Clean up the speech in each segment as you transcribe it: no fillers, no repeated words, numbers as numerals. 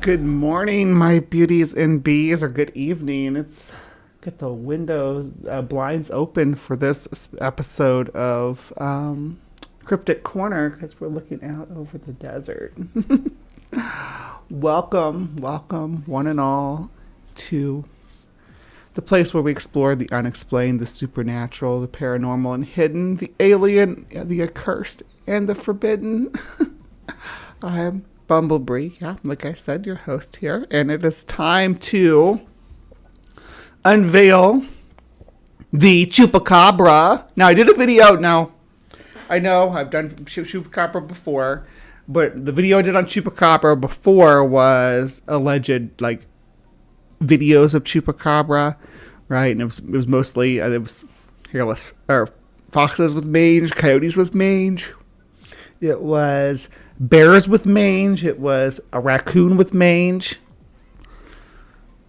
Good morning, my beauties and bees, or good evening. It's get the window blinds open for this episode of Cryptic Corner because we're looking out over the desert. welcome, one and all, to the place where we explore the unexplained, the supernatural, the paranormal and hidden, the alien, the accursed, and the forbidden. I'm Bumblebee, like I said, your host here, and it is time to unveil the Chupacabra. Now, I did a video. Now, I know I've done Chupacabra before, but the video I did on Chupacabra before was alleged, like, videos of Chupacabra, right? And it was mostly, it was hairless, or foxes with mange, coyotes with mange. It was bears with mange. It was a raccoon with mange.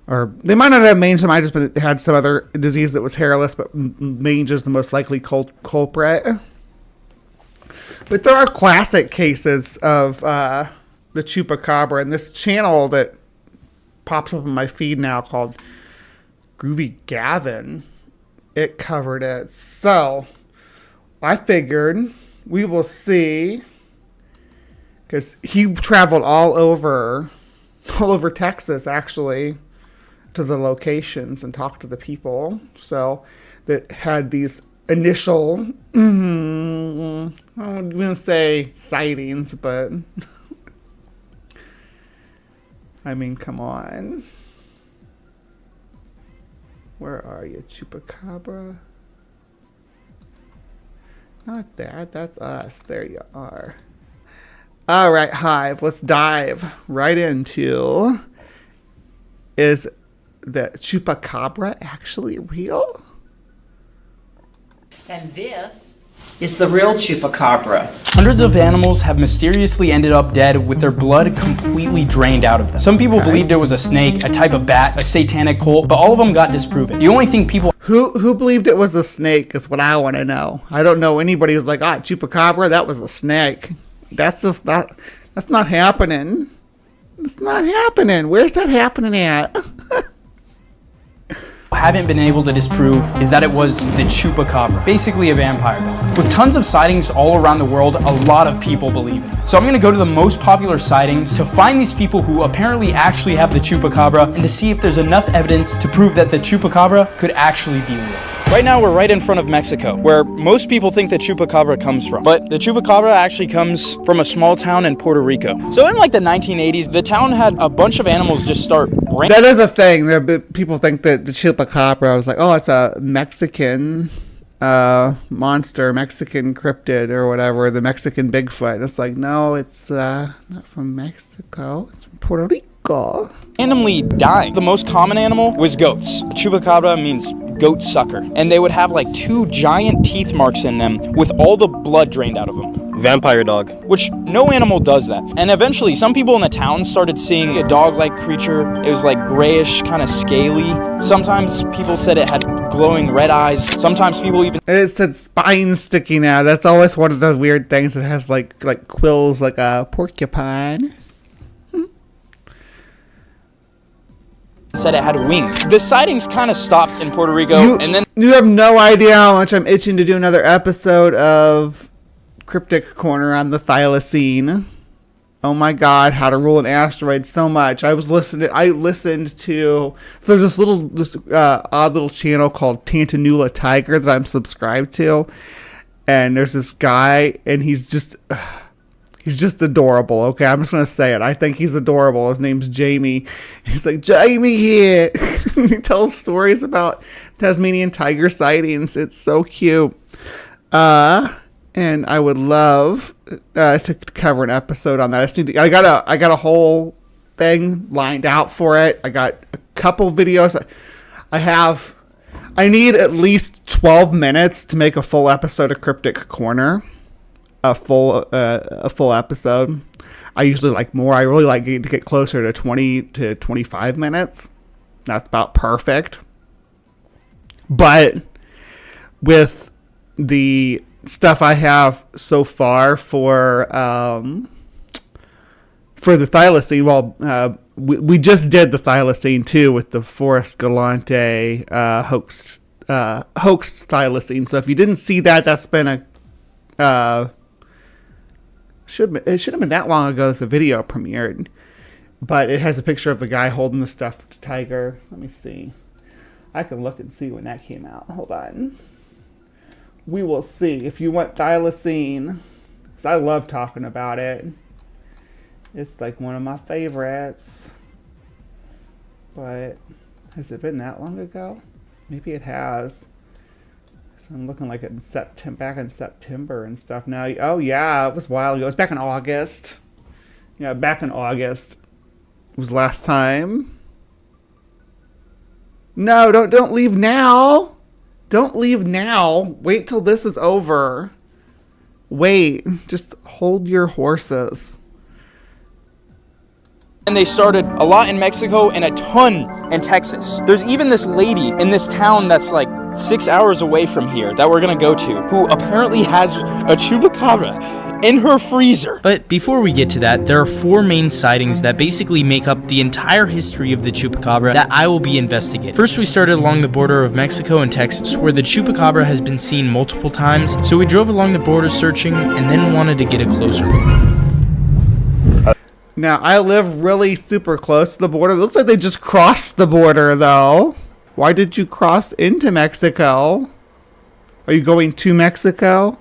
Or they might not have mange. They might have just had some other disease that was hairless, but mange is the most likely culprit. But there are classic cases of the Chupacabra, and this channel that pops up in my feed now called Groovy Gavin, it covered it. So I figured we will see, because he traveled all over Texas, actually, to the locations and talked to the people. So that had these initial, I don't even say sightings, but I mean, come on. Where are you, Chupacabra? Not that. That's us. There you are. All right, Hive. Let's dive right into, is the Chupacabra actually real? And this is the real Chupacabra. Hundreds of animals have mysteriously ended up dead with their blood completely drained out of them. Some people believed it was a snake, a type of bat, a satanic cult, but all of them got disproven. The only thing people... Who believed it was a snake is what I want to know. I don't know anybody who's like, Chupacabra, that was a snake. That's not happening. It's not happening. Where's that happening at? haven't been able to disprove is that it was the Chupacabra, basically a vampire dog. With tons of sightings all around the world, a lot of people believe in it. So I'm gonna go to the most popular sightings to find these people who apparently actually have the Chupacabra and to see if there's enough evidence to prove that the Chupacabra could actually be real. Right now we're right in front of Mexico, where most people think the Chupacabra comes from. But the Chupacabra actually comes from a small town in Puerto Rico. So in like the 1980s, the town had a bunch of animals just start That is a thing. People think that the Chupacabra was like, oh, it's a Mexican monster, Mexican cryptid or whatever, the Mexican Bigfoot. And it's like, no, it's not from Mexico. It's from Puerto Rico. Randomly dying. The most common animal was goats. The Chupacabra means goat sucker. And they would have like 2 giant teeth marks in them with all the blood drained out of them. Vampire dog. Which no animal does that. And eventually some people in the town started seeing a dog-like creature. It was like grayish, kind of scaly. Sometimes people said it had glowing red eyes. Sometimes people even... It said spines sticking out. That's always one of those weird things that has like quills like a porcupine. Said it had wings. The sightings kind of stopped in Puerto Rico, and then... You have no idea how much I'm itching to do another episode of Cryptic Corner on the thylacine. Oh my god, how to rule an asteroid so much. I listened to... So there's this odd little channel called Tantanula Tiger that I'm subscribed to. And there's this guy, and he's just adorable, okay? I'm just going to say it. I think he's adorable. His name's Jamie. He's like, Jamie here. He tells stories about Tasmanian tiger sightings. It's so cute. And I would love to cover an episode on that. I got a whole thing lined out for it. I got a couple videos. I need at least 12 minutes to make a full episode of Cryptic Corner. A full episode. I usually like more. I really like to get closer to 20 to 25 minutes. That's about perfect. But with the stuff I have so far for the thylacine, well, we just did the thylacine too with the Forrest Galante hoax thylacine. So if you didn't see that, that's been a it should have been that long ago as the video premiered. But it has a picture of the guy holding the stuffed tiger. Let me see. I can look and see when that came out. Hold on. We will see. If you want thylacine, because I love talking about it. It's like one of my favorites. But has it been that long ago? Maybe it has. So I'm looking like it in back in September and stuff now. Oh yeah, it was a while ago. It was back in August. Yeah, back in August. It was last time. No, don't leave now. Don't leave now. Wait till this is over. Wait. Just hold your horses. And they started a lot in Mexico and a ton in Texas. There's even this lady in this town that's like 6 hours away from here that we're gonna go to, who apparently has a chupacabra in her freezer. But before we get to that, there are 4 main sightings that basically make up the entire history of the chupacabra that I will be investigating. First, we started along the border of Mexico and Texas, where the chupacabra has been seen multiple times, so we drove along the border searching and then wanted to get a closer look. Now, I live really super close to the border. It looks like they just crossed the border, though. Why did you cross into Mexico? Are you going to Mexico?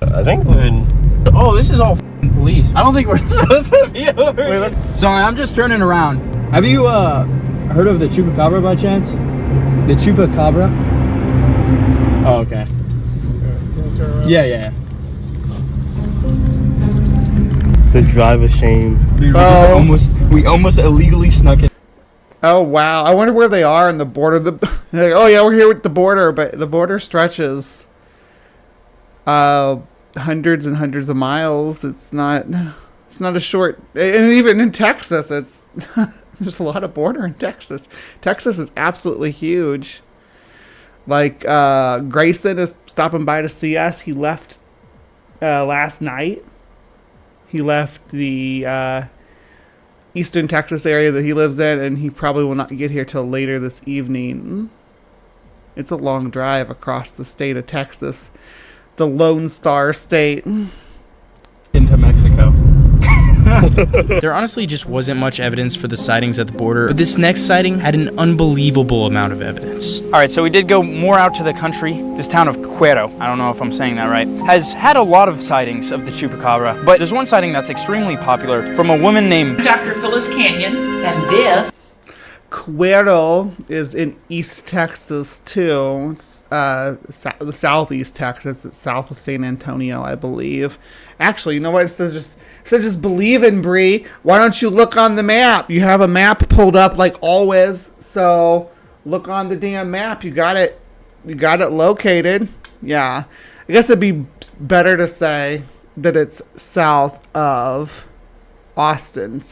I think we're in... Oh, this is all police. I don't think we're supposed to be over here. So I'm just turning around. Have you heard of the chupacabra by chance? The chupacabra? Oh, okay. Yeah. The driver shame. Dude, we almost illegally snuck it. Oh, wow. I wonder where they are in the border. Like, oh, yeah, we're here with the border, but the border stretches hundreds and hundreds of miles. It's not a short... And even in Texas, it's... There's a lot of border in Texas. Texas is absolutely huge. Like, Grayson is stopping by to see us. He left last night. He left the Eastern Texas area that he lives in, and he probably will not get here till later this evening. It's a long drive across the state of Texas, the Lone Star State. Into Mexico. There honestly just wasn't much evidence for the sightings at the border, but this next sighting had an unbelievable amount of evidence. Alright, so we did go more out to the country. This town of Cuero, I don't know if I'm saying that right, has had a lot of sightings of the chupacabra, but there's one sighting that's extremely popular from a woman named Dr. Phyllis Canyon, and this. Cuero is in East Texas, too. It's the southeast Texas. It's south of San Antonio, I believe. Actually, you know what? It says just believe in, Bree. Why don't you look on the map? You have a map pulled up like always. So look on the damn map. You got it. You got it located. Yeah. I guess it'd be better to say that it's south of Austin,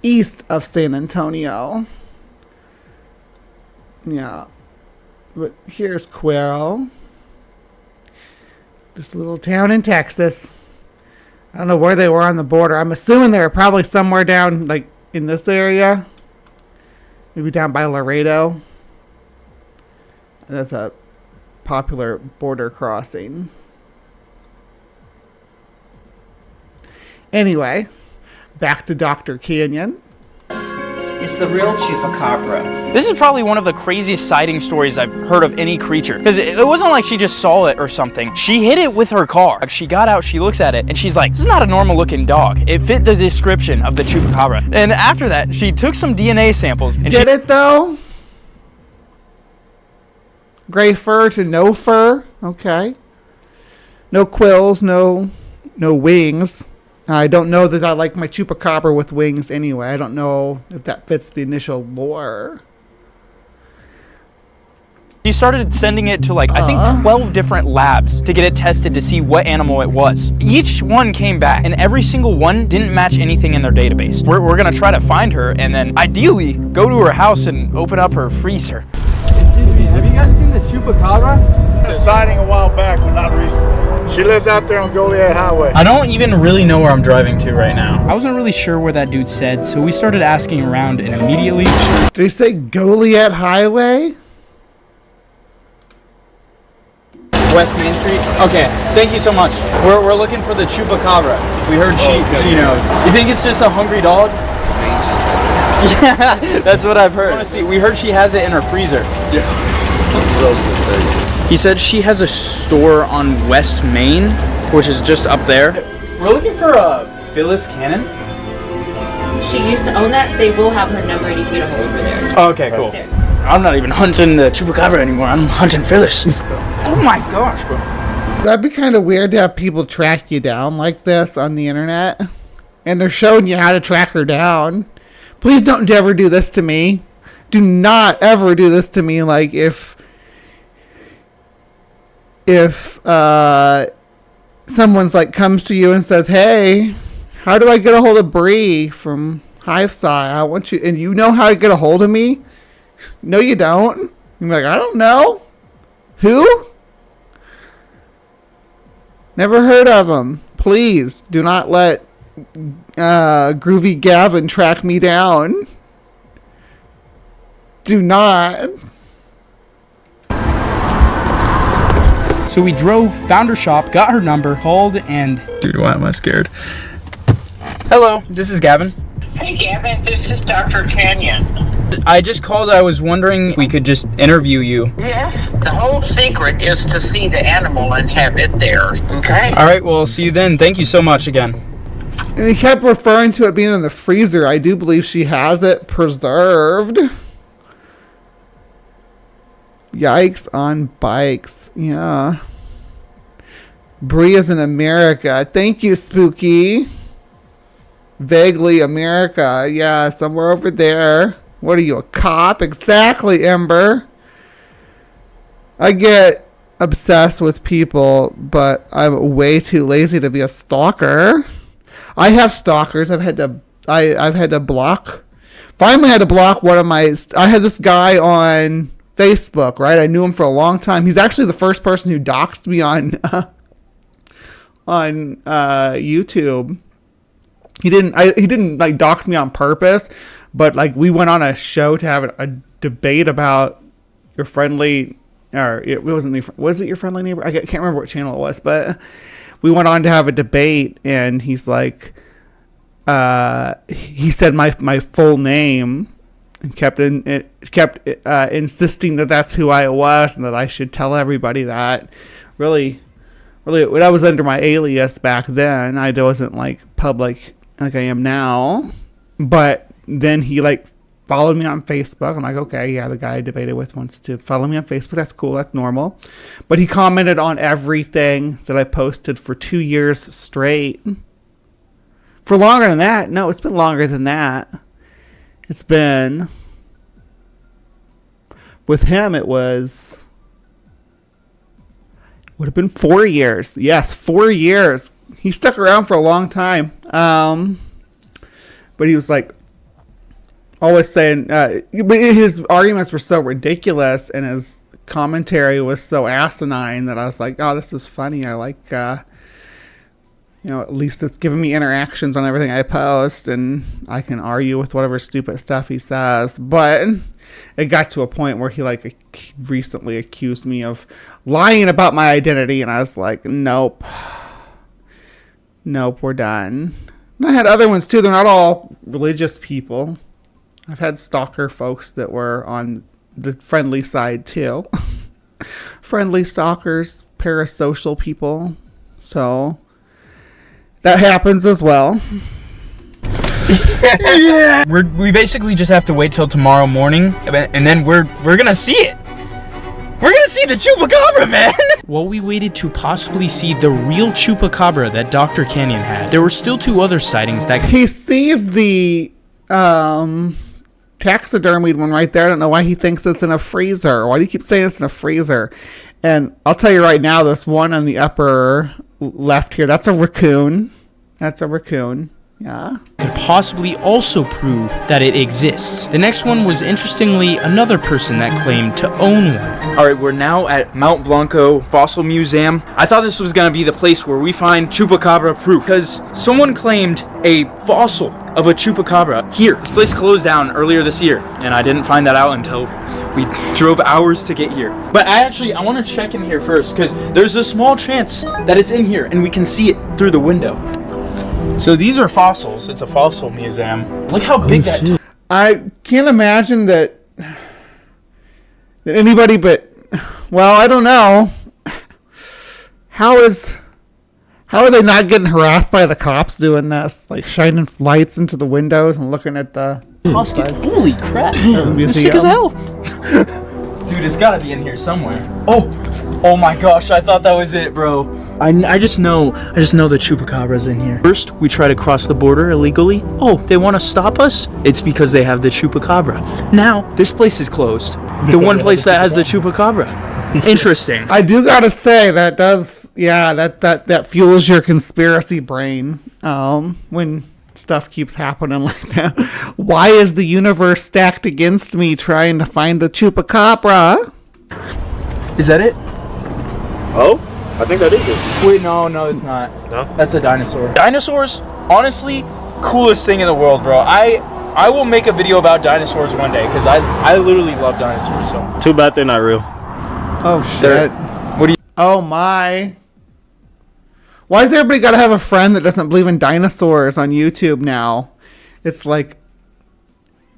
east of San Antonio. Yeah. But here's Cuero. This little town in Texas. I don't know where they were on the border. I'm assuming they were probably somewhere down, like, in this area. Maybe down by Laredo. That's a popular border crossing. Anyway, back to Dr. Canyon. Is the real chupacabra. This is probably one of the craziest sighting stories I've heard of any creature. Because it wasn't like she just saw it or something. She hit it with her car. Like, she got out, she looks at it, and she's like, this is not a normal looking dog. It fit the description of the chupacabra. And after that, she took some DNA samples. And Did it though? Gray fur to no fur. Okay. No quills, no wings. I don't know that I like my chupacabra with wings anyway. I don't know if that fits the initial lore. She started sending it to, like, I think 12 different labs to get it tested to see what animal it was. Each one came back, and every single one didn't match anything in their database. We're gonna try to find her, and then ideally go to her house and open up her freezer. Excuse me, have you guys seen the chupacabra? A sighting a while back, but not recently. She lives out there on Goliad Highway. I don't even really know where I'm driving to right now. I wasn't really sure where that dude said, so we started asking around, and immediately... Did he say Goliad Highway? West Main Street? Okay, thank you so much. We're looking for the Chupacabra. We heard she knows. You think it's just a hungry dog? Yeah, that's what I've heard. Honestly, we heard she has it in her freezer. Yeah. That's what I was gonna tell you. He said she has a store on West Main, which is just up there. We're looking for Phyllis Cannon. She used to own that. They will have her number and you can get a hold of her there. Oh, okay, cool. There. I'm not even hunting the Chupacabra anymore. I'm hunting Phyllis. Oh my gosh, bro. That'd be kind of weird to have people track you down like this on the internet. And they're showing you how to track her down. Please don't ever do this to me. Do not ever do this to me. Like if someone's like comes to you and says, "Hey, how do I get a hold of Bree from Hive? I want you," and you know how to get a hold of me. No, you don't. You're like, I don't know. Who? Never heard of him. Please do not let Groovy Gavin track me down. Do not. So we drove, found her shop, got her number, called, and... Dude, why am I scared? Hello, this is Gavin. Hey Gavin, this is Dr. Canyon. I just called. I was wondering if we could just interview you. Yes, the whole secret is to see the animal and have it there, okay? All right, well, see you then. Thank you so much again. And he kept referring to it being in the freezer. I do believe she has it preserved. Yikes on bikes. Yeah. Bree is in America. Thank you, Spooky. Vaguely America. Yeah, somewhere over there. What are you, a cop? Exactly, Ember. I get obsessed with people, but I'm way too lazy to be a stalker. I have stalkers. I've had to block. Finally had to block one of my... I had this guy on Facebook, right? I knew him for a long time. He's actually the first person who doxed me on YouTube. He didn't like dox me on purpose, but like we went on a show to have a debate about your friendly, or it wasn't, was it your friendly neighbor? I can't remember what channel it was, but we went on to have a debate, and he's like, he said my full name and kept insisting that that's who I was and that I should tell everybody that. Really, when I was under my alias back then, I wasn't like public like I am now. But then he like followed me on Facebook. I'm like, okay, yeah, the guy I debated with wants to follow me on Facebook. That's cool. That's normal. But he commented on everything that I posted for 2 years straight. For longer than that. No, it's been longer than that. It's been... With him, it was... Would have been 4 years. Yes, 4 years. He stuck around for a long time. But he was like... always saying... but his arguments were so ridiculous, and his commentary was so asinine that I was like, oh, this is funny. I like... at least it's giving me interactions on everything I post, and I can argue with whatever stupid stuff he says. But it got to a point where he like recently accused me of lying about my identity, and I was like, nope, we're done. And I had other ones too. They're not all religious people. I've had stalker folks that were on the friendly side too. Friendly stalkers, parasocial people. So... that happens as well. Yeah. We basically just have to wait till tomorrow morning, and then we're gonna see it. We're gonna see the Chupacabra, man. While we waited to possibly see the real Chupacabra that Dr. Canyon had, there were still 2 other sightings that... He sees the taxidermied one right there. I don't know why he thinks it's in a freezer. Why do you keep saying it's in a freezer? And I'll tell you right now, this one on the upper left here, that's a raccoon. Yeah. could possibly also prove that it exists. The next one was, interestingly, another person that claimed to own one. All right, we're now at Mount Blanco Fossil Museum. I thought this was gonna be the place where we find Chupacabra proof, because someone claimed a fossil of a Chupacabra here. This place closed down earlier this year, and I didn't find that out until we drove hours to get here. But I want to check in here first, because there's a small chance that it's in here and we can see it through the window. So these are fossils. It's a fossil museum. Look how big that. I can't imagine that anybody but, well, I don't know. How are they not getting harassed by the cops doing this? Like shining lights into the windows and looking at the Musket. Holy crap. It's sick as hell. Dude, it's gotta be in here somewhere. Oh my gosh, I thought that was it, bro. I just know the Chupacabra's in here. First, we try to cross the border illegally. Oh, they want to stop us? It's because they have the Chupacabra. Now, this place is closed. The one place that has the Chupacabra. Interesting. I do gotta say that does, yeah, that fuels your conspiracy brain. When stuff keeps happening like that. Why is the universe stacked against me trying to find the Chupacabra? Is that it? Oh, I think that is it. Wait, no, it's not. No? That's a dinosaur. Dinosaurs, honestly, coolest thing in the world, bro. I will make a video about dinosaurs one day, because I literally love dinosaurs. So Too bad they're not real. Oh shit. What do you? Oh my. Why does everybody gotta have a friend that doesn't believe in dinosaurs on YouTube now? It's like,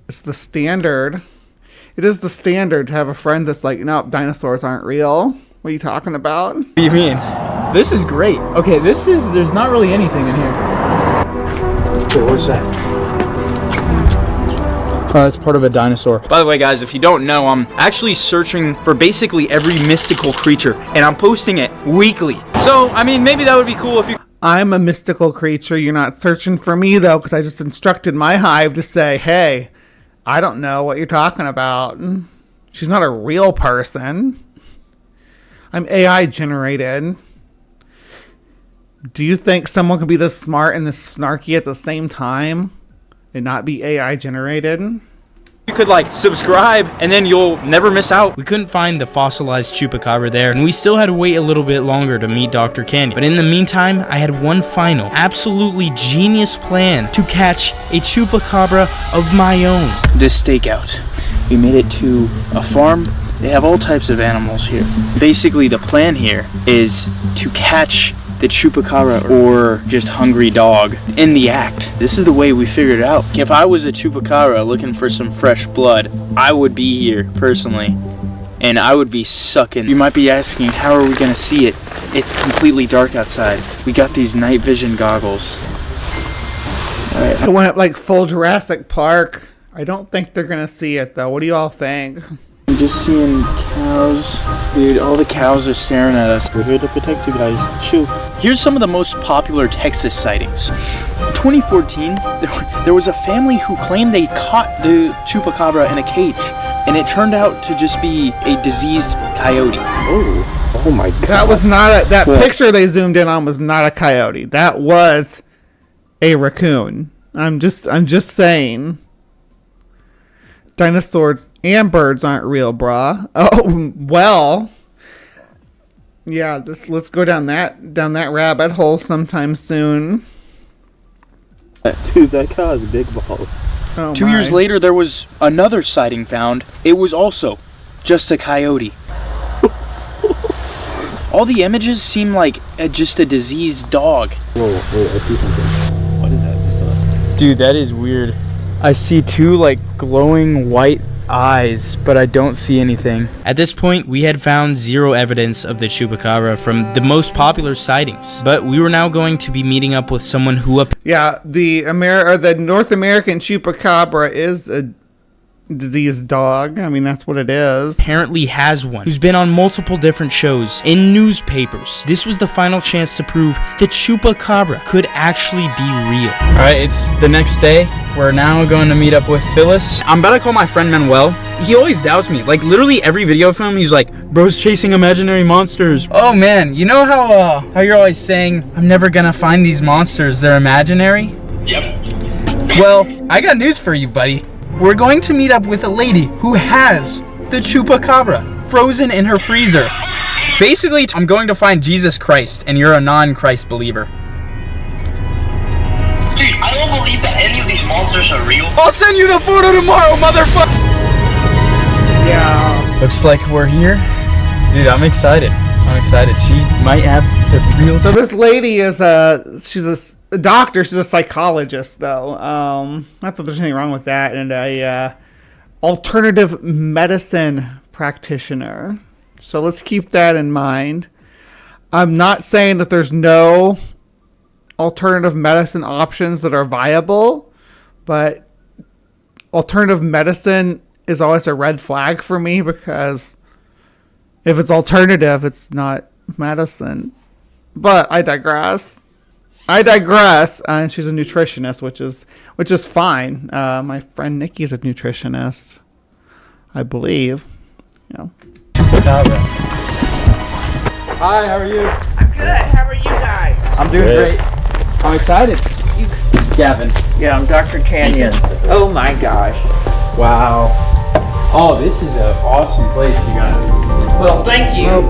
it's the standard. It is the standard to have a friend that's like, no, dinosaurs aren't real. What are you talking about? What do you mean? This is great. Okay, there's not really anything in here. Wait, what's that? Oh, it's part of a dinosaur. By the way, guys, if you don't know, I'm actually searching for basically every mystical creature, and I'm posting it weekly. So, I mean, maybe that would be cool if you... I'm a mystical creature. You're not searching for me, though, because I just instructed my hive to say, hey, I don't know what you're talking about. She's not a real person. I'm AI generated. Do you think someone could be this smart and this snarky at the same time and not be AI generated? You could like subscribe and then you'll never miss out. We couldn't find the fossilized Chupacabra there, and we still had to wait a little bit longer to meet Dr. Canyon. But in the meantime, I had one final, absolutely genius plan to catch a Chupacabra of my own. This stakeout. We made it to a farm. They have all types of animals here. Basically, the plan here is to catch the Chupacabra or just hungry dog in the act. This is the way we figured it out. If I was a Chupacabra looking for some fresh blood, I would be here personally, and I would be sucking. You might be asking, how are we gonna see it? It's completely dark outside. We got these night vision goggles. Alright. I went like full Jurassic Park. I don't think they're gonna see it though. What do you all think? I'm just seeing cows. Dude, all the cows are staring at us. We're here to protect you guys. Shoot. Here's some of the most popular Texas sightings. In 2014, there was a family who claimed they caught the Chupacabra in a cage, and it turned out to just be a diseased coyote. Oh my god. That was not that picture they zoomed in on was not a coyote. That was a raccoon. I'm just saying. Dinosaurs and birds aren't real, brah. Oh well. Yeah, let's go down that rabbit hole sometime soon. Dude, that cow has big balls. Oh, 2 years later, there was another sighting found. It was also just a coyote. All the images seem like just a diseased dog. Whoa, I see something. What is that? Dude, that is weird. I see two like glowing white eyes, but I don't see anything. At this point, we had found zero evidence of the Chupacabra from the most popular sightings, but we were now going to be meeting up with someone who Yeah, the North American Chupacabra is a diseased dog. I mean, that's what it is. apparently has one, who's been on multiple different shows, in newspapers. This was the final chance to prove that Chupacabra could actually be real. Alright, it's the next day. We're now going to meet up with Phyllis. I'm about to call my friend Manuel. He always doubts me. Like, literally every video film, he's like, bro's chasing imaginary monsters. Oh man, you know how you're always saying, I'm never gonna find these monsters, they're imaginary? Yep. Well, I got news for you, buddy. We're going to meet up with a lady who has the Chupacabra frozen in her freezer. Basically, I'm going to find Jesus Christ, and you're a non-Christ believer. Dude, I don't believe that any of these monsters are real. I'll send you the photo tomorrow, motherfucker! Yeah. Looks like we're here. Dude, I'm excited. She might have the real... So this lady is she's a doctor. She's a psychologist, though. Not that there's anything wrong with that. And a alternative medicine practitioner. So let's keep that in mind. I'm not saying that there's no alternative medicine options that are viable, but alternative medicine is always a red flag for me, because if it's alternative, it's not medicine. But I digress. And she's a nutritionist, which is fine. My friend Nikki's a nutritionist, I believe. You know. Hi, how are you? I'm good. How are you guys? I'm doing great. I'm excited. Gavin. Yeah, I'm Dr. Canyon. Oh my gosh. Wow. Oh, this is an awesome place you got. Well, thank you.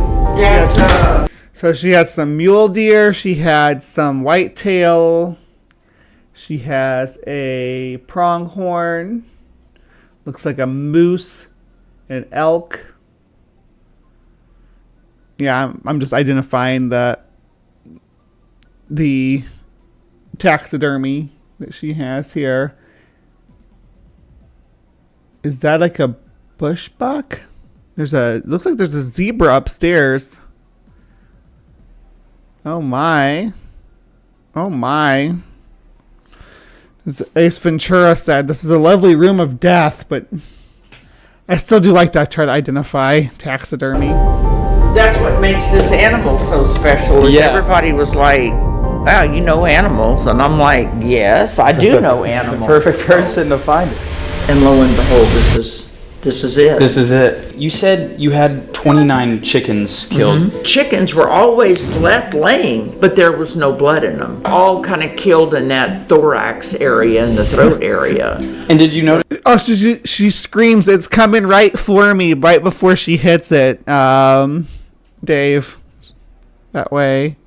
So she had some mule deer. She had some whitetail. She has a pronghorn. Looks like a moose, an elk. Yeah, I'm just identifying the taxidermy that she has here. Is that like a bush buck? Looks like there's a zebra upstairs. Oh my. As Ace Ventura said, this is a lovely room of death, but I still do like to try to identify taxidermy. That's what makes this animal so special. Is Yeah. everybody was like, "Wow, you know animals," and I'm like, "Yes, I do know animals." Perfect person to find it. And lo and behold, this is it. This is it. You said you had 29 chickens killed. Chickens were always left laying, but there was no blood in them. All kind of killed in that thorax area and the throat area. And did you notice? Oh, she screams, "It's coming right for me," right before she hits it. Dave, that way.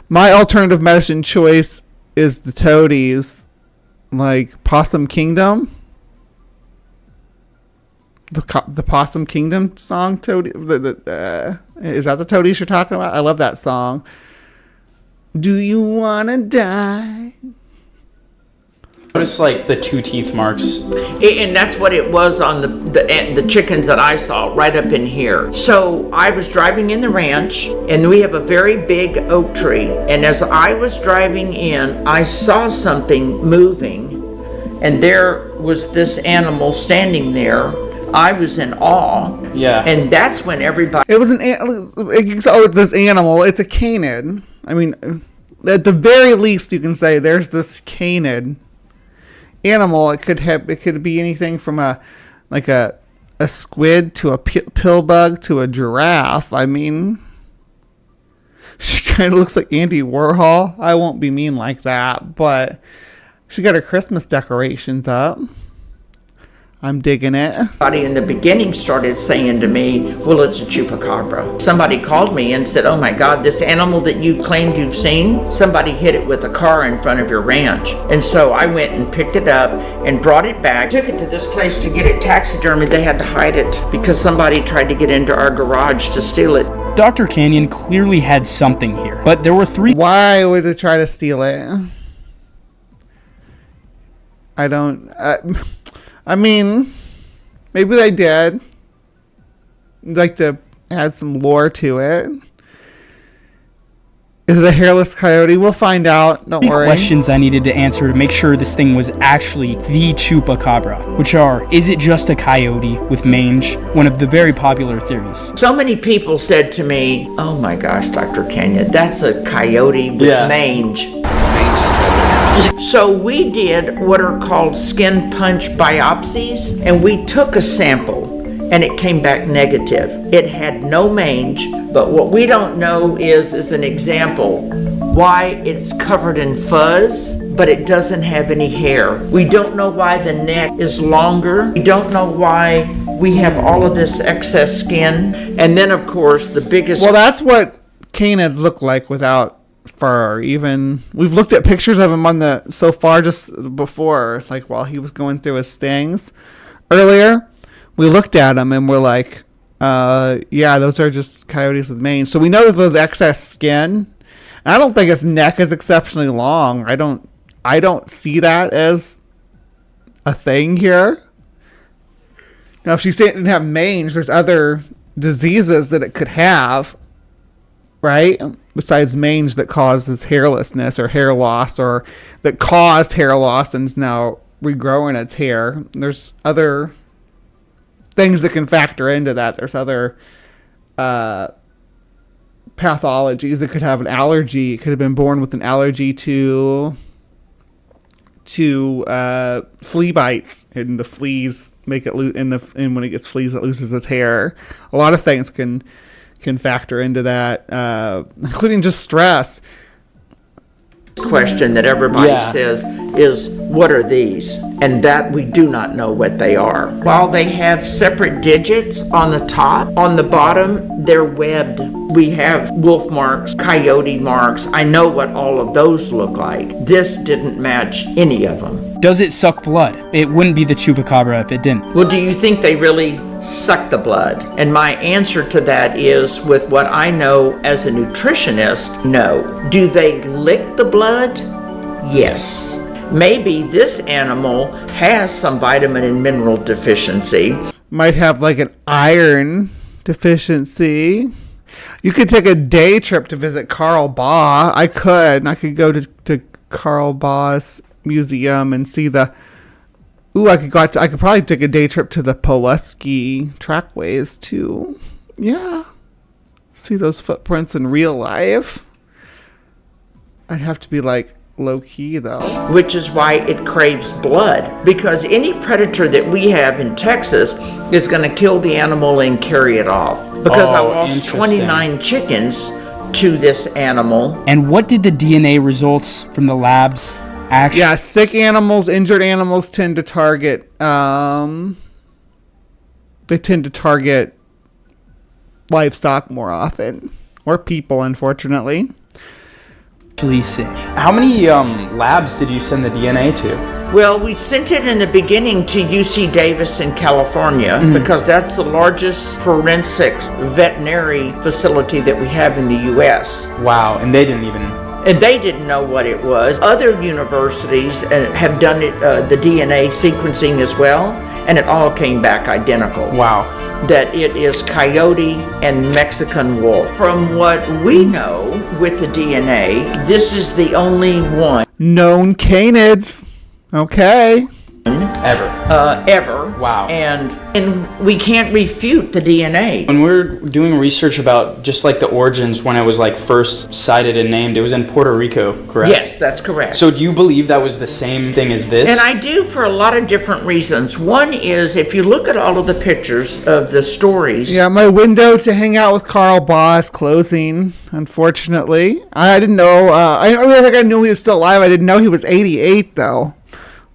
My alternative medicine choice is the toadies, like Possum Kingdom. The Possum Kingdom song, Toady. Is that the Toadies you're talking about? I love that song. Do you wanna die? Notice like the 2 teeth marks. And that's what it was on the chickens that I saw right up in here. So I was driving in the ranch, and we have a very big oak tree. And as I was driving in, I saw something moving, and there was this animal standing there. I was in awe. Yeah. And that's when everybody... It was this animal. It's a canid. I mean, at the very least, you can say there's this canid animal. It could be anything from a squid to a pill bug to a giraffe. I mean, she kind of looks like Andy Warhol. I won't be mean like that, but she got her Christmas decorations up. I'm digging it. Somebody in the beginning started saying to me, well, it's a chupacabra. Somebody called me and said, oh my God, this animal that you claimed you've seen, somebody hit it with a car in front of your ranch. And so I went and picked it up and brought it back, took it to this place to get it taxidermied. They had to hide it because somebody tried to get into our garage to steal it. Dr. Canyon clearly had something here, but there were 3. Why would they try to steal it? I mean, maybe they did. I'd like to add some lore to it. Is it a hairless coyote? We'll find out. Don't worry. Questions I needed to answer to make sure this thing was actually the Chupacabra, which are, is it just a coyote with mange? One of the very popular theories. So many people said to me, oh my gosh, Dr. Canyon, that's a coyote with mange. So we did what are called skin punch biopsies, and we took a sample and it came back negative. It had no mange, but what we don't know is an example, why it's covered in fuzz, but it doesn't have any hair. We don't know why the neck is longer. We don't know why we have all of this excess skin. And then, of course, the biggest... Well, that's what canids look like without fur. Even we've looked at pictures of him on the so far just before, like while he was going through his stings earlier. We looked at him and we're like, yeah, those are just coyotes with mange. So we know that there's excess skin. And I don't think his neck is exceptionally long. I don't see that as a thing here. Now, if she didn't have mange, there's other diseases that it could have, right? Besides mange that causes hairlessness or hair loss, or that caused hair loss and is now regrowing its hair. There's other things that can factor into that. There's other pathologies. It could have an allergy. It could have been born with an allergy to flea bites, and the fleas make it and when it gets fleas, it loses its hair. A lot of things can factor into that, including just stress. Question that everybody says is, what are these? And that we do not know what they are. While they have separate digits on the top, on the bottom, they're webbed. We have wolf marks, coyote marks. I know what all of those look like. This didn't match any of them. Does it suck blood? It wouldn't be the Chupacabra if it didn't. Well, do you think they really suck the blood? And my answer to that is, with what I know as a nutritionist, no. Do they lick the blood? Yes. Maybe this animal has some vitamin and mineral deficiency. Might have like an iron deficiency. You could take a day trip to visit Carl Baugh. I could go to Carl Baugh's museum and see the... Ooh, I could probably take a day trip to the Pulaski trackways too. Yeah. See those footprints in real life. I'd have to be like low key though. Which is why it craves blood. Because any predator that we have in Texas is going to kill the animal and carry it off. Because I lost 29 chickens to this animal. And what did the DNA results from the labs actually... Yeah, sick animals, injured animals tend to target, livestock more often. Or people, unfortunately. Say. How many labs did you send the DNA to? Well, we sent it in the beginning to UC Davis in California because that's the largest forensics veterinary facility that we have in the U.S. Wow, and they didn't even... And they didn't know what it was. Other universities have done it, the DNA sequencing as well, and it all came back identical. Wow. That it is coyote and Mexican wolf. From what we know with the DNA, this is the only one known canids. Okay. Ever. Wow. And we can't refute the DNA. When we're doing research about just like the origins, when it was like first sighted and named, it was in Puerto Rico, correct? Yes, that's correct. So do you believe that was the same thing as this? And I do, for a lot of different reasons. One is, if you look at all of the pictures of the stories. Yeah, my window to hang out with Carl Baugh is closing, unfortunately. I didn't know, I think I knew he was still alive. I didn't know he was 88 though.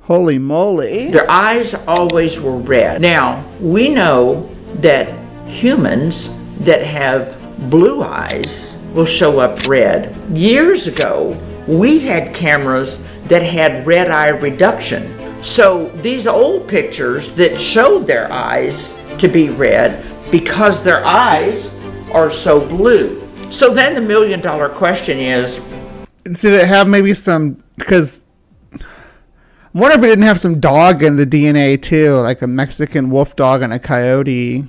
Holy moly. Their eyes always were red. Now, we know that humans that have blue eyes will show up red. Years ago, we had cameras that had red eye reduction. So these old pictures that showed their eyes to be red because their eyes are so blue. So then the $1 million question is, did it have maybe some, because I wonder if it didn't have some dog in the DNA too, like a Mexican wolf dog and a coyote,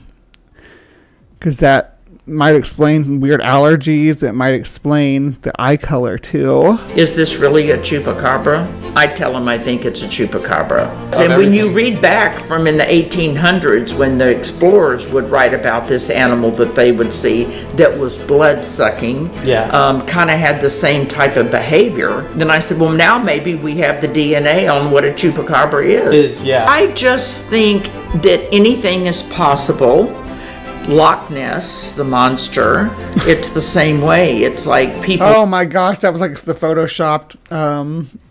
because that might explain weird allergies. It might explain the eye color too. Is this really a chupacabra? I tell them I think it's a chupacabra. And when you read back from in the 1800s, when the explorers would write about this animal that they would see that was blood-sucking, kind of had the same type of behavior, then I said, well, now maybe we have the DNA on what a chupacabra is. I just think that anything is possible. Loch Ness, the monster, it's the same way. It's like people... Oh my gosh, that was like the photoshopped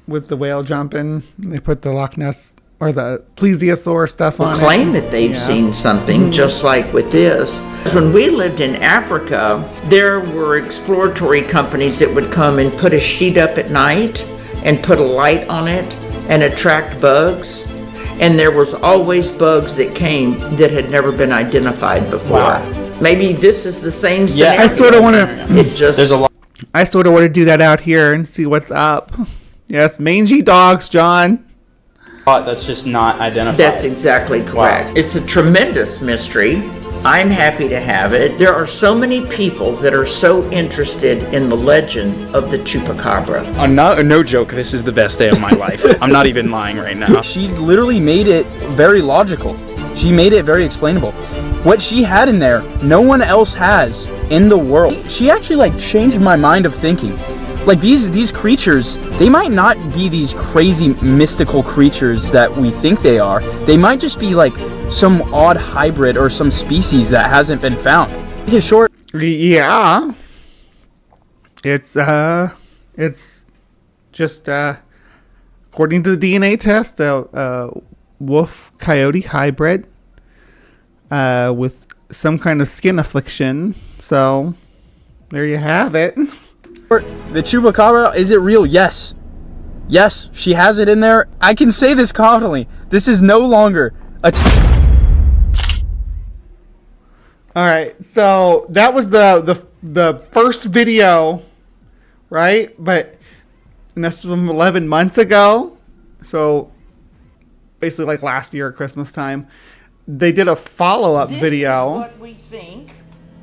with the whale jumping. They put the Loch Ness or the plesiosaur stuff on claim that they've seen something, just like with this. When we lived in Africa, there were exploratory companies that would come and put a sheet up at night and put a light on it and attract bugs. And there was always bugs that came that had never been identified before. Wow. Maybe this is the same scenario. I sort of want to. There's a lot. I sort of want to do that out here and see what's up. Yes, mangy dogs, John. That's just not identified. That's exactly correct. Wow. It's a tremendous mystery. I'm happy to have it. There are so many people that are so interested in the legend of the Chupacabra. No joke, this is the best day of my life. I'm not even lying right now. She literally made it very logical. She made it very explainable. What she had in there, no one else has in the world. She actually like changed my mind of thinking. Like these creatures, they might not be these crazy mystical creatures that we think they are. They might just be like some odd hybrid or some species that hasn't been found. Okay, short. Yeah. It's just according to the DNA test, wolf coyote hybrid with some kind of skin affliction. So there you have it. The Chupacabra, is it real? Yes. Yes, she has it in there. I can say this confidently. This is no longer a... All right, so that was the first video, right? But and this was from 11 months ago. So basically like last year at Christmas time. They did a follow-up video. This is what we think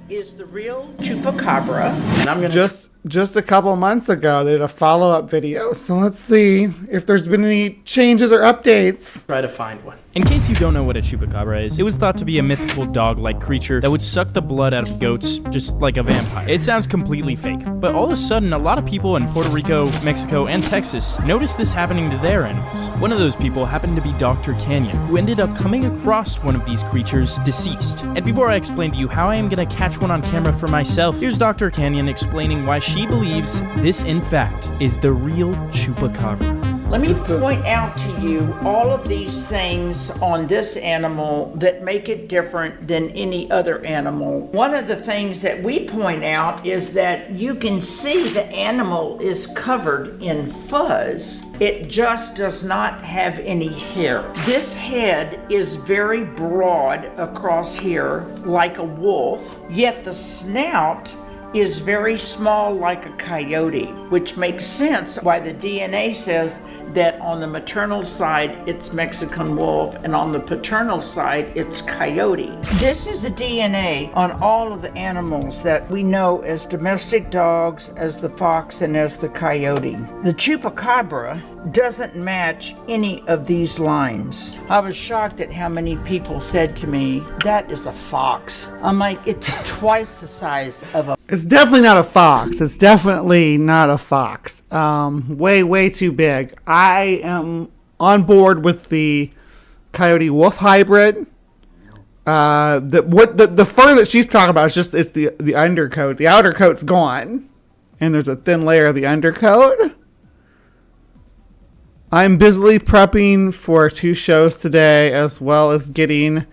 is the real Chupacabra. And I'm gonna just a couple months ago, they did a follow-up video. So let's see if there's been any changes or updates. try to find one. In case you don't know what a Chupacabra is, it was thought to be a mythical dog-like creature that would suck the blood out of goats, just like a vampire. It sounds completely fake, but all of a sudden, a lot of people in Puerto Rico, Mexico, and Texas noticed this happening to their animals. One of those people happened to be Dr. Canyon, who ended up coming across one of these creatures deceased. And before I explain to you how I am gonna catch one on camera for myself, here's Dr. Canyon explaining why she believes this, in fact, is the real Chupacabra. Let me point out to you all of these things on this animal that make it different than any other animal. One of the things that we point out is that you can see the animal is covered in fuzz. It just does not have any hair. This head is very broad across here, like a wolf, yet the snout is very small like a coyote, which makes sense why the DNA says that on the maternal side it's Mexican wolf and on the paternal side it's coyote. This is the DNA on all of the animals that we know as domestic dogs, as the fox, and as the coyote. The Chupacabra doesn't match any of these lines. I was shocked at how many people said to me, that is a fox. I'm like, it's twice the size of a... It's definitely not a fox. It's definitely not a fox. Way too big. I am on board with the coyote wolf hybrid. The fur that she's talking about is just it's the undercoat. The outer coat's gone, and there's a thin layer of the undercoat. I'm busily prepping for 2 shows today, as well as getting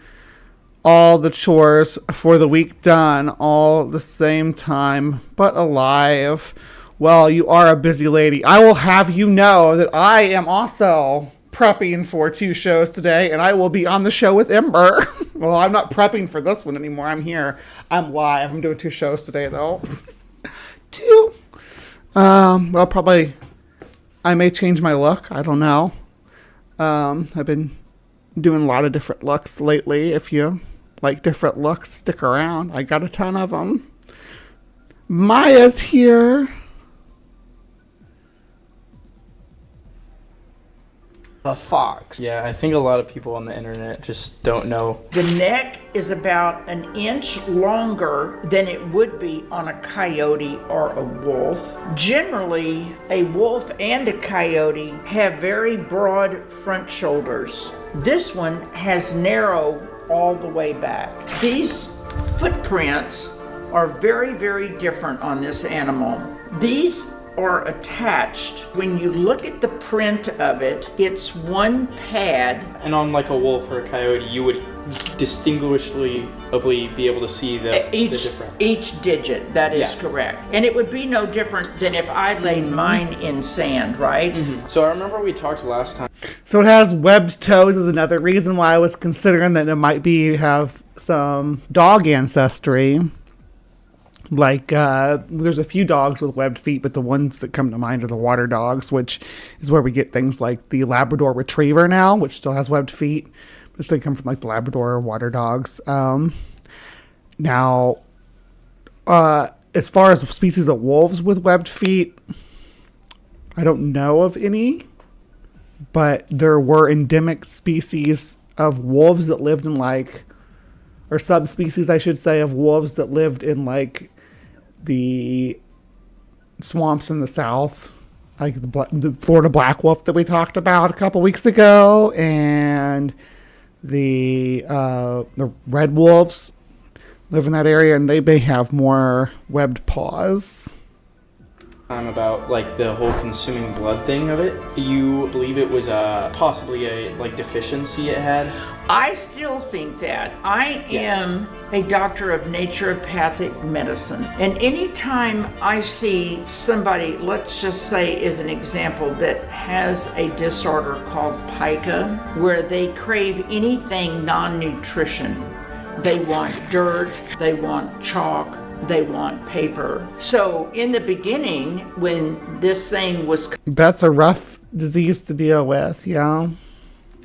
all the chores for the week done all at the same time, but alive. Well, you are a busy lady. I will have you know that I am also prepping for 2 shows today, and I will be on the show with Ember. Well, I'm not prepping for this one anymore. I'm here. I'm live. I'm doing 2 shows today, though. 2. Well, probably I may change my look. I don't know. I've been doing a lot of different looks lately. If you like different looks, stick around. I got a ton of them. Maya's here. A fox. Yeah, I think a lot of people on the internet just don't know. The neck is about an inch longer than it would be on a coyote or a wolf. Generally, a wolf and a coyote have very broad front shoulders. This one has narrow all the way back. These footprints are very, very different on this animal. These are attached. When you look at the print of it, it's one pad. And on like a wolf or a coyote, you would distinguishably be able to see the difference. Each digit, that is correct. And it would be no different than if I laid mine in sand, right? So I remember we talked last time. So it has webbed toes is another reason why I was considering that it might have some dog ancestry. Like, there's a few dogs with webbed feet, but the ones that come to mind are the water dogs, which is where we get things like the Labrador Retriever now, which still has webbed feet. But they come from like the Labrador water dogs. Now, as far as species of wolves with webbed feet, I don't know of any, but there were endemic species of wolves that lived in like, or subspecies, I should say, of wolves that lived in like the swamps in the south, like the Florida black wolf that we talked about a couple weeks ago, and the red wolves live in that area, and they may have more webbed paws. About like the whole consuming blood thing of it. You believe it was possibly a like deficiency it had? I still think that. I am a doctor of naturopathic medicine. And anytime I see somebody, let's just say as an example, that has a disorder called pica, where they crave anything non-nutrition. They want dirt, they want chalk, they want paper. So in the beginning, when this thing was That's a rough disease to deal with, yeah.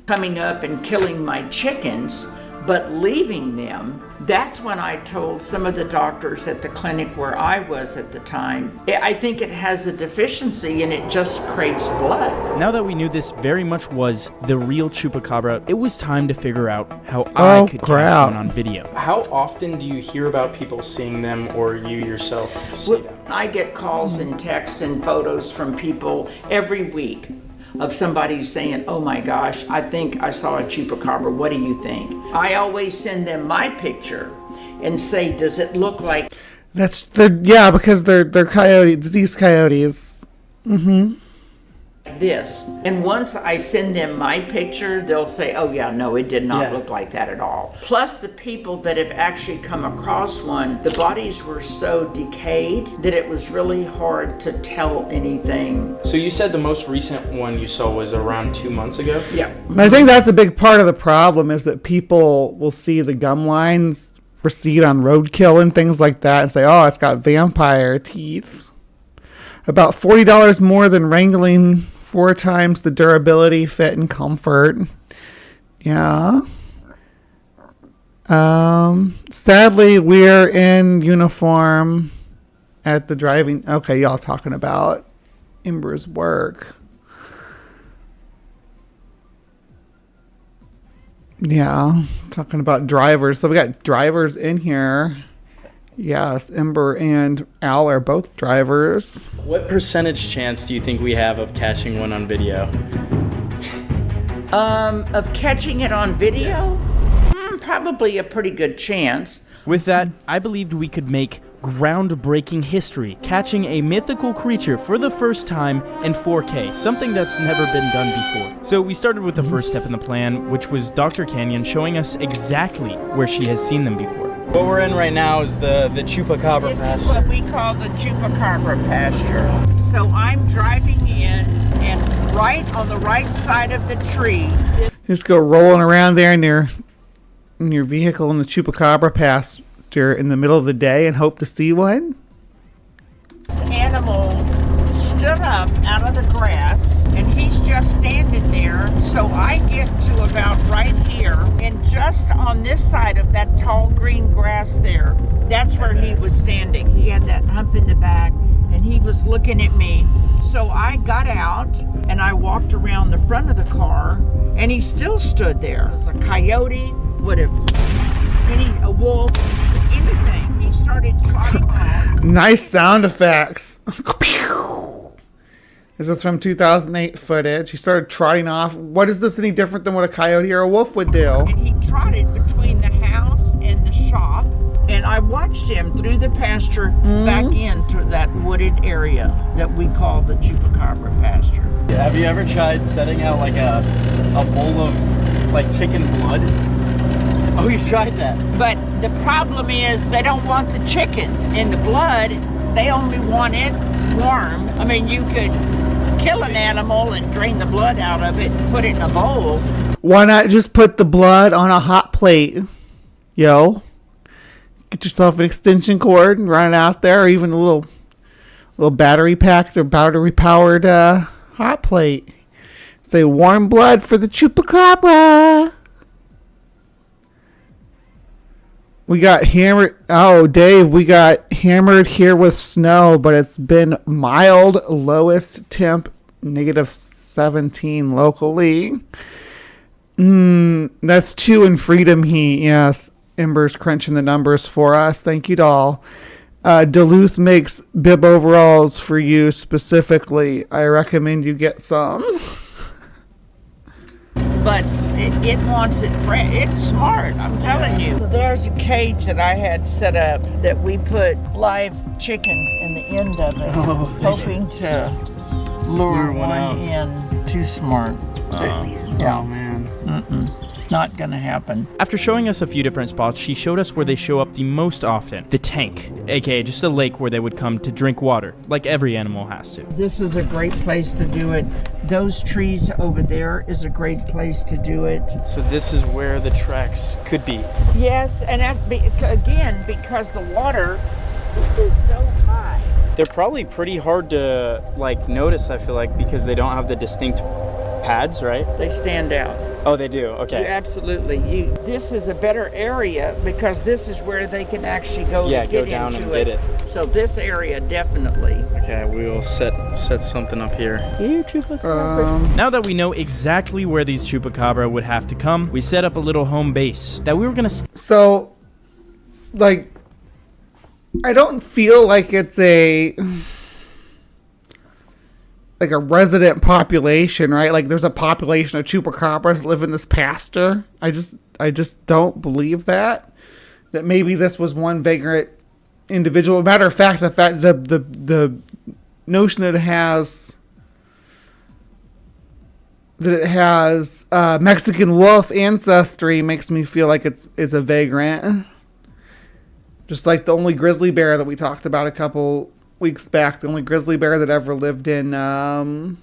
coming up and killing my chickens, but leaving them, that's when I told some of the doctors at the clinic where I was at the time, I think it has a deficiency and it just craves blood. Now that we knew this very much was the real Chupacabra, it was time to figure out how I could catch one on video. How often do you hear about people seeing them, or you yourself see them? I get calls and texts and photos from people every week of somebody saying, oh my gosh, I think I saw a Chupacabra, what do you think? I always send them my picture and say, does it look like... because they're coyotes, these coyotes. Mm-hmm. this? And once I send them my picture, they'll say, oh yeah, no, it did not look like that at all. Plus the people that have actually come across one, the bodies were so decayed that it was really hard to tell anything. So you said the most recent one you saw was around 2 months ago? Yeah. I think that's a big part of the problem, is that people will see the gum lines recede on roadkill and things like that and say, oh, it's got vampire teeth. About $40 more than wrangling 4 times the durability, fit, and comfort. Yeah. Sadly, we're in uniform at the driving. Okay, y'all talking about Ember's work. Yeah, talking about drivers. So we got drivers in here. Yes, Ember and Al are both drivers. What percentage chance do you think we have of catching one on video? Of catching it on video? Probably a pretty good chance. With that, I believed we could make groundbreaking history, catching a mythical creature for the first time in 4K, something that's never been done before. So we started with the first step in the plan, which was Dr. Canyon showing us exactly where she has seen them before. What we're in right now is the Chupacabra This pasture. is what we call the Chupacabra pasture. So I'm driving in, and right on the right side of the tree, Just go rolling around there in your vehicle in the Chupacabra pasture in the middle of the day and hope to see one. this animal stood up out of the grass, and he's just standing there. So I get to about right here, and just on this side of that tall green grass there, that's where he was standing. He had that hump in the back, and he was looking at me. So I got out, and I walked around the front of the car, and he still stood there. It was a coyote, a wolf, anything. He started trotting off. Nice sound effects. This is from 2008 footage. He started trotting off. What is this any different than what a coyote or a wolf would do? And he trotted between the house and the shop, and I watched him through the pasture back into that wooded area that we call the Chupacabra pasture. Have you ever tried setting out like a bowl of like chicken blood? Oh, you tried that? But the problem is they don't want the chicken in the blood. They only want it warm. I mean, you could kill an animal and drain the blood out of it and put it in a bowl. Why not just put the blood on a hot plate? Yo. Get yourself an extension cord and run it out there, or even a little battery packed or battery powered hot plate. Say warm blood for the Chupacabra. We got hammered. Oh, Dave, we got hammered here with snow, but it's been mild, lowest temp, -17 locally. That's 2 in Freedom Heat. Yes, Ember's crunching the numbers for us. Thank you, doll. Duluth makes bib overalls for you specifically. I recommend you get some. But it wants it fresh. It's smart, I'm telling you. There's a cage that I had set up that we put live chickens in the end of it, hoping to lure one in. Too smart. Yeah. Oh man. Not gonna happen. After showing us a few different spots, she showed us where they show up the most often. The tank, aka just a lake where they would come to drink water, like every animal has to. This is a great place to do it. Those trees over there is a great place to do it. So this is where the tracks could be. Yes, and again, because the water is so high. They're probably pretty hard to like notice, I feel like, because they don't have the distinct pads, right? They stand out. Oh, they do. Okay. Absolutely. This is a better area because this is where they can actually go to get down into and get it. So this area definitely. Okay, we will set something up here. Now that we know exactly where these Chupacabra would have to come, we set up a little home base that we were gonna. So, like, I don't feel like it's a resident population, right? Like there's a population of Chupacabras that live in this pasture. I just don't believe that maybe this was one vagrant individual. Matter of fact, the notion that it has Mexican wolf ancestry makes me feel like it's a vagrant. Just like the only grizzly bear that we talked about a couple weeks back, the only grizzly bear that ever lived in, or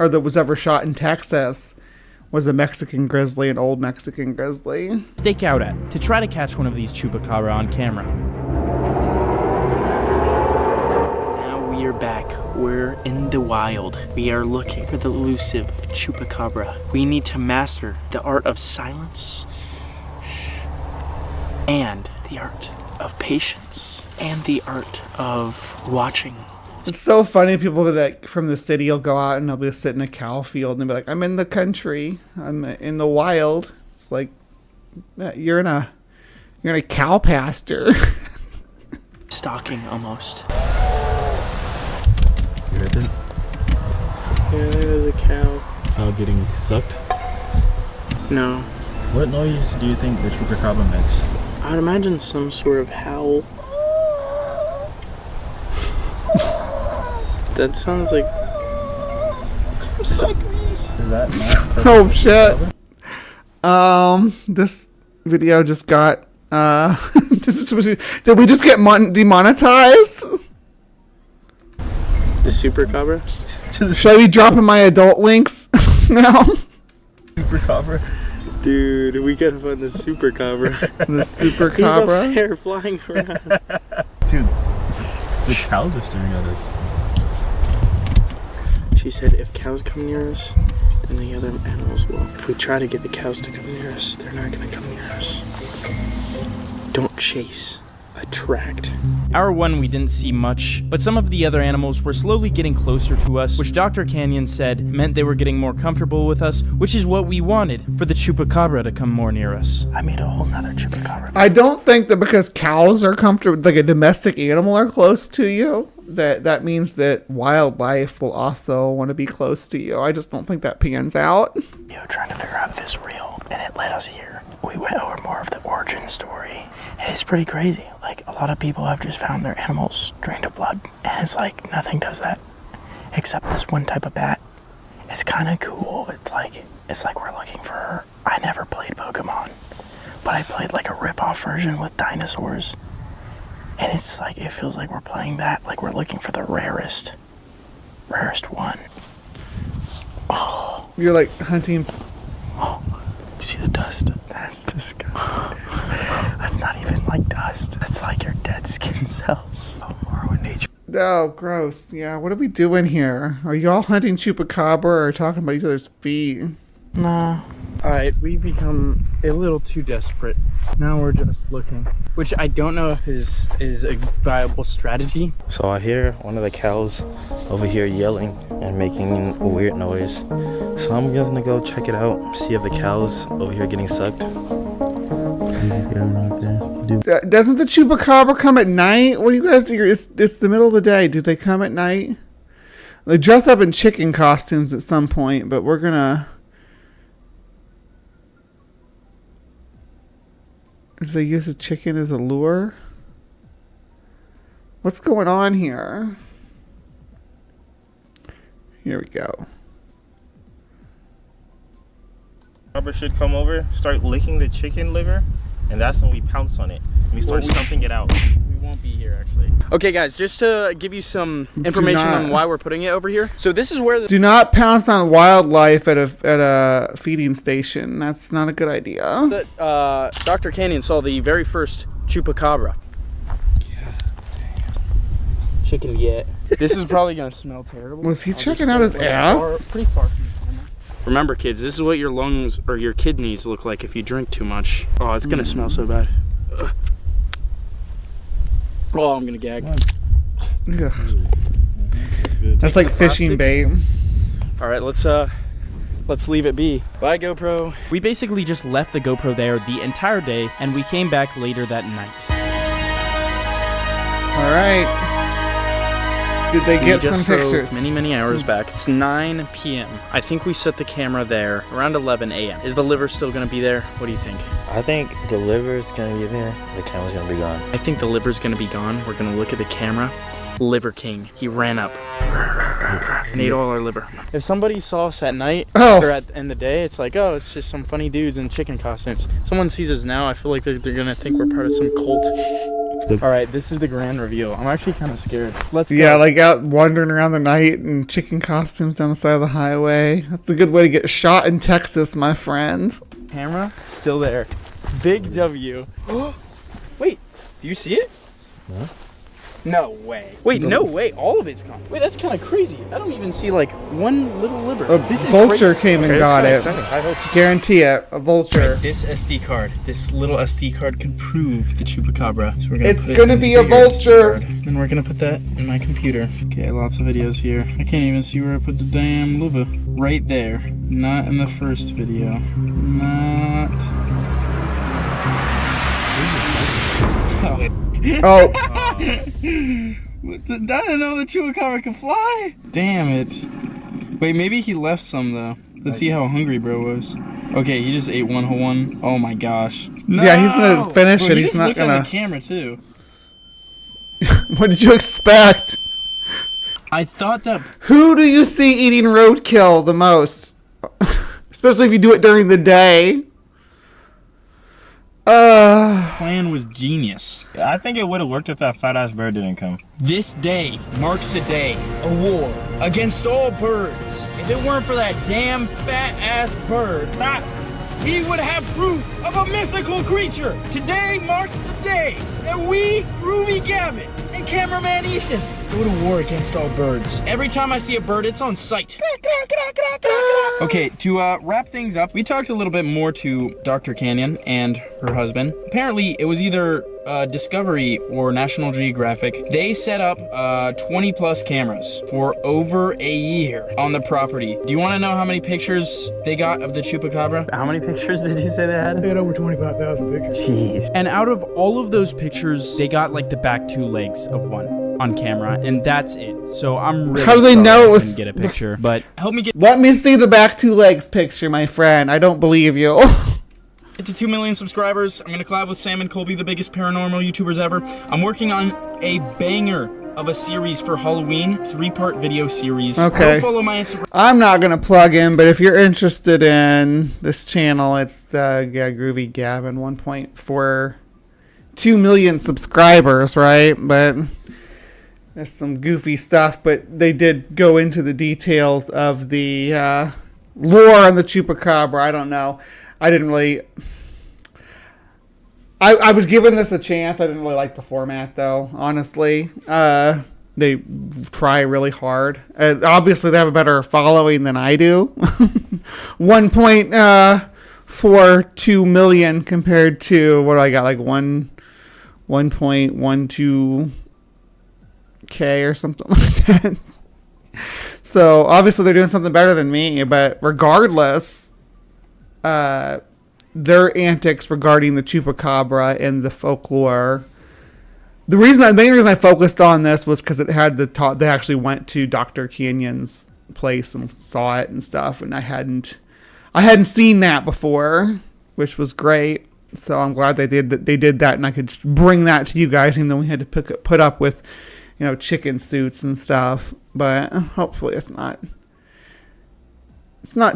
that was ever shot in Texas, was a Mexican grizzly, an old Mexican grizzly. Stake out at to try to catch one of these Chupacabra on camera. Now we are back. We're in the wild. We are looking for the elusive Chupacabra. We need to master the art of silence and the art of patience. And the art of watching. It's so funny. People that from the city will go out and they'll be sitting in a cow field and they'll be like, "I'm in the country. I'm in the wild." It's like you're in a cow pasture. Stalking almost. You heard that? Yeah, there's a cow. Cow getting sucked? No. What noise do you think the Chupacabra makes? I'd imagine some sort of howl. That sounds like. Is that not Oh shit. This video just got did we just get demonetized? The Chupacabra? Should I be dropping my adult links now? Chupacabra? Dude, we gotta find the Chupacabra. The Chupacabra? He's up there flying around. Dude, the cows are staring at us. She said if cows come near us, then the other animals will. If we try to get the cows to come near us, they're not gonna come near us. Don't chase, attract. Hour 1, we didn't see much, but some of the other animals were slowly getting closer to us, which Dr. Canyon said meant they were getting more comfortable with us, which is what we wanted, for the Chupacabra to come more near us. I made a whole nother Chupacabra. I don't think that because cows are comfortable, like a domestic animal are close to you, that means that wildlife will also want to be close to you. I just don't think that pans out. We were trying to figure out if it's real, and it led us here. We went over more of the origin story, and it's pretty crazy. Like, a lot of people have just found their animals drained of blood, and it's like, nothing does that, except this one type of bat. It's kind of cool. It's like we're looking for, I never played Pokemon, but I played like a rip-off version with dinosaurs, and it's like, it feels like we're playing that, like we're looking for the rarest one. Oh. You're like hunting. Oh, you see the dust? That's disgusting. That's not even like dust. That's like your dead skin cells. Oh, Morrowind nature. Oh, gross. Yeah, what are we doing here? Are y'all hunting Chupacabra or talking about each other's feet? Nah. Alright, we've become a little too desperate. Now we're just looking. Which I don't know if is a viable strategy. So I hear one of the cows over here yelling and making a weird noise. So I'm gonna go check it out, see if the cow's over here getting sucked. Doesn't the Chupacabra come at night? What do you guys do? It's the middle of the day. Do they come at night? They dress up in chicken costumes at some point, but we're gonna... Do they use a chicken as a lure? What's going on here? Here we go. Chupacabra should come over, start licking the chicken liver, and that's when we pounce on it. We start stumping it out. We won't be here, actually. Okay, guys, just to give you some information on why we're putting it over here. So this is where the... Do not pounce on wildlife at a feeding station. That's not a good idea. Dr. Canyon saw the very first Chupacabra. Chicken yet. This is probably gonna smell terrible. Was he checking out his ass? Pretty far from the camera. Remember, kids, this is what your lungs or your kidneys look like if you drink too much. Oh, it's gonna smell so bad. Ugh. Oh, I'm gonna gag. Ugh. That's like fishing bait. All right, let's leave it be. Bye, GoPro. We basically just left the GoPro there the entire day, and we came back later that night. All right. Did they get some pictures? Many hours back. It's 9 p.m. I think we set the camera there around 11 a.m. Is the liver still gonna be there? What do you think? I think the liver is gonna be there. The camera's gonna be gone. I think the liver's gonna be gone. We're gonna look at the camera. Liver King. He ran up and ate all our liver. If somebody saw us at night or in the day, it's like, oh, it's just some funny dudes in chicken costumes. Someone sees us now, I feel like they're gonna think we're part of some cult. All right, this is the grand reveal. I'm actually kind of scared. Let's go. Yeah, like out wandering around the night in chicken costumes down the side of the highway. That's a good way to get shot in Texas, my friend. Camera still there. Big W. Wait, do you see it? No. No way. Wait, no way. All of it's gone. Wait, that's kind of crazy. I don't even see like one little liver. A vulture came and got it. Guarantee it. A vulture. Right, this SD card, this little SD card could prove the Chupacabra. So we're gonna it's gonna be a vulture. Then we're gonna put that in my computer. Okay, lots of videos here. I can't even see where I put the damn liver. Right there. Not in the first video. Not. Oh. I didn't know the Chupacabra could fly. Damn it. Wait, maybe he left some though. Let's see how hungry bro was. Okay, he just ate one whole one. Oh my gosh. No! Yeah, he's gonna finish it. He's not gonna. At the camera too. What did you expect? I thought that. Who do you see eating roadkill the most? Especially if you do it during the day. Plan was genius. I think it would have worked if that fat ass bird didn't come. This day marks a day, a war against all birds. If it weren't for that damn fat ass bird, we would have proof of a mythical creature. Today marks the day that we, Groovy Gavin, and cameraman Ethan Go to war against all birds. Every time I see a bird, it's on sight. Okay, to wrap things up, we talked a little bit more to Dr. Canyon and her husband. Apparently, it was either Discovery or National Geographic. They set up 20 plus cameras for over a year on the property. Do you want to know how many pictures they got of the Chupacabra? How many pictures did you say they had? They had over 25,000 pictures. Jeez. And out of all of those pictures, they got like the back 2 legs of one on camera, and that's it. So I'm really How do they sorry know it I was- couldn't get a picture, but help me get Let me see the back 2 legs picture, my friend. I don't believe you. to 2 million subscribers. I'm gonna collab with Sam and Colby, the biggest paranormal YouTubers ever. I'm working on a banger of a series for Halloween, 3-part video series. Okay. Go follow my Instagram. I'm not going to plug in, but if you're interested in this channel, it's Groovy Gavin, 1.42 million subscribers, right? But that's some goofy stuff, but they did go into the details of the lore on the Chupacabra. I don't know. I didn't really... I was giving this a chance. I didn't really like the format, though, honestly. They try really hard. Obviously, they have a better following than I do. 1.42 million compared to, what do I got, like 1.12K or something like that. So, obviously, they're doing something better than me. But regardless... their antics regarding the Chupacabra and the folklore. The main reason I focused on this was because it had they actually went to Dr. Canyon's place and saw it and stuff, and I hadn't seen that before, which was great. So I'm glad they did that, and I could bring that to you guys, even though we had to put up with, chicken suits and stuff. But hopefully it's not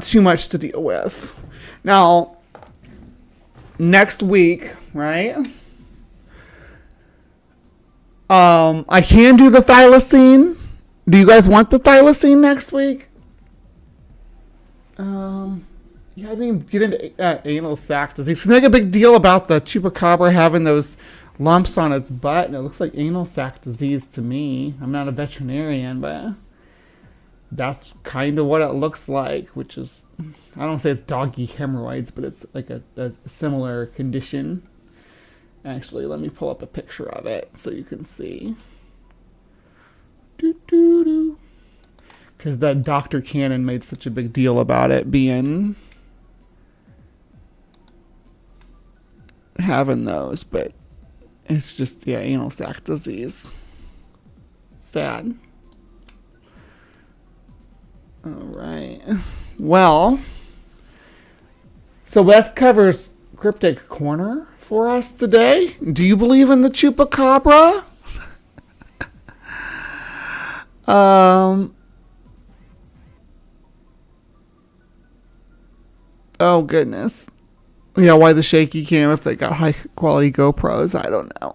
too much to deal with. Now, next week, right? I can do the thylacine. Do you guys want the thylacine next week? Yeah, I didn't even get into anal sac disease. They make a big deal about the Chupacabra having those lumps on its butt, and it looks like anal sac disease to me. I'm not a veterinarian, but that's kind of what it looks like, which is, I don't say it's doggy hemorrhoids, but it's like a similar condition. Actually, let me pull up a picture of it so you can see. Because that Dr. Cannon made such a big deal about it being having those, but it's just, anal sac disease. Sad. All right. Well, so that covers Cryptic Corner for us today. Do you believe in the Chupacabra? Oh, goodness. Yeah, why the shaky cam if they got high quality GoPros? I don't know.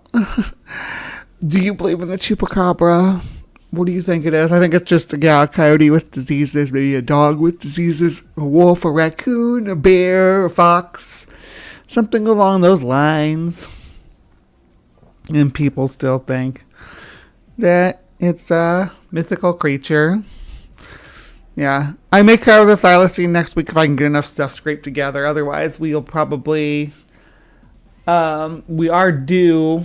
Do you believe in the Chupacabra? What do you think it is? I think it's just a coyote with diseases, maybe a dog with diseases, a wolf, a raccoon, a bear, a fox, something along those lines. And people still think that it's a mythical creature. Yeah, I may cover the thylacine next week if I can get enough stuff scraped together. Otherwise, we'll probably... we are due...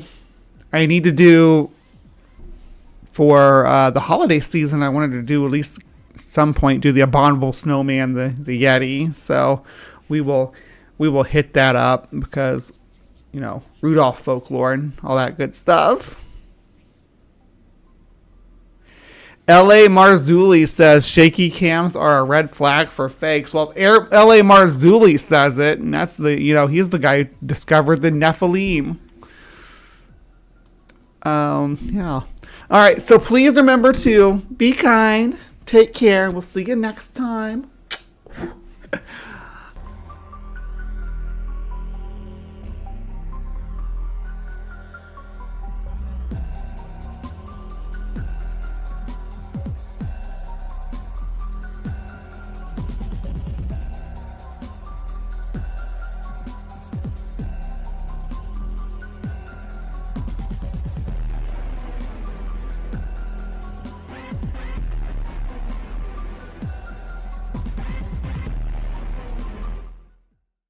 I need to do... For the holiday season, I wanted to do at least some point do the abominable snowman, the Yeti. So we will hit that up because Rudolph folklore and all that good stuff. L.A. Marzulli says shaky cams are a red flag for fakes. Well, L.A. Marzulli says it, and that's he's the guy who discovered the Nephilim. Yeah. All right, so please remember to be kind, take care. We'll see you next time.